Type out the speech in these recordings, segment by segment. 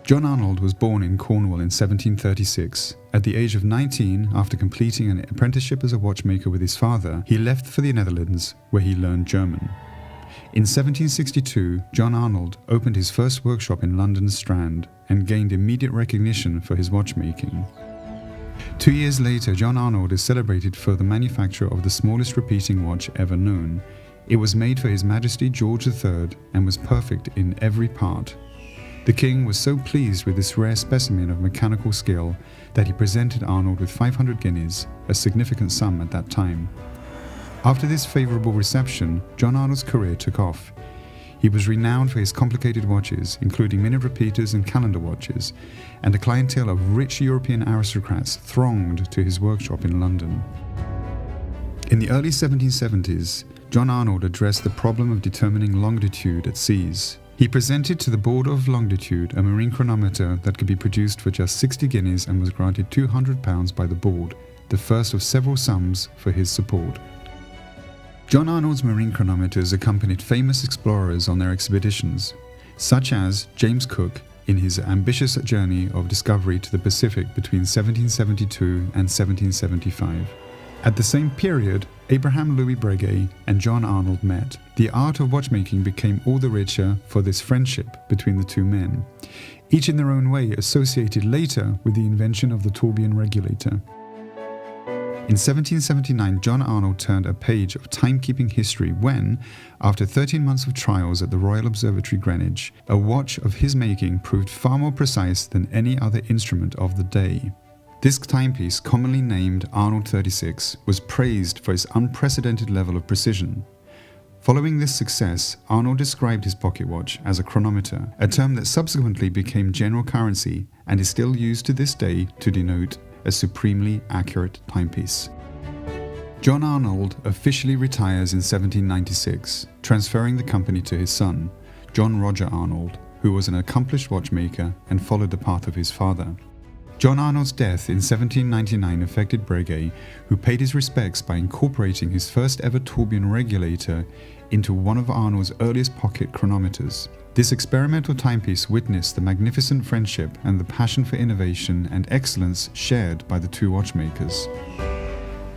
John Arnold was born in Cornwall in 1736. At the age of 19, after completing an apprenticeship as a watchmaker with his father, he left for the Netherlands, where he learned German. In 1762, John Arnold opened his first workshop in London's Strand and gained immediate recognition for his watchmaking. 2 years later, John Arnold is celebrated for the manufacture of the smallest repeating watch ever known. It was made for His Majesty George III and was perfect in every part. The king was so pleased with this rare specimen of mechanical skill that he presented Arnold with 500 guineas, a significant sum at that time. After this favourable reception, John Arnold's career took off. He was renowned for his complicated watches, including minute repeaters and calendar watches, and a clientele of rich European aristocrats thronged to his workshop in London. In the early 1770s, John Arnold addressed the problem of determining longitude at seas. He presented to the Board of Longitude a marine chronometer that could be produced for just 60 guineas and was granted £200 by the board, the first of several sums for his support. John Arnold's marine chronometers accompanied famous explorers on their expeditions, such as James Cook in his ambitious journey of discovery to the Pacific between 1772 and 1775. At the same period, Abraham Louis Breguet and John Arnold met. The art of watchmaking became all the richer for this friendship between the two men, each in their own way associated later with the invention of the tourbillon regulator. In 1779, John Arnold turned a page of timekeeping history when, after 13 months of trials at the Royal Observatory, Greenwich, a watch of his making proved far more precise than any other instrument of the day. This timepiece, commonly named Arnold 36, was praised for its unprecedented level of precision. Following this success, Arnold described his pocket watch as a chronometer, a term that subsequently became general currency and is still used to this day to denote a supremely accurate timepiece. John Arnold officially retires in 1796, transferring the company to his son, John Roger Arnold, who was an accomplished watchmaker and followed the path of his father. John Arnold's death in 1799 affected Breguet, who paid his respects by incorporating his first ever tourbillon regulator into one of Arnold's earliest pocket chronometers. This experimental timepiece witnessed the magnificent friendship and the passion for innovation and excellence shared by the two watchmakers.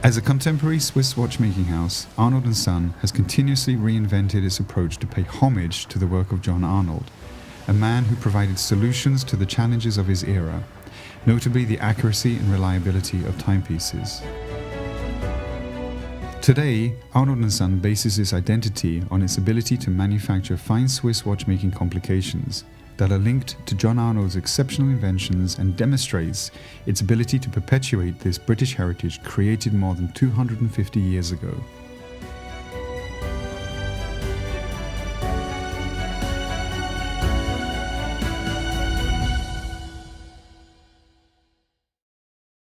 As a contemporary Swiss watchmaking house, Arnold Son has continuously reinvented its approach to pay homage to the work of John Arnold, a man who provided solutions to the challenges of his era, notably the accuracy and reliability of timepieces. Today, Arnold & Son bases its identity on its ability to manufacture fine Swiss watchmaking complications that are linked to John Arnold's exceptional inventions and demonstrates its ability to perpetuate this British heritage created more than 250 years ago.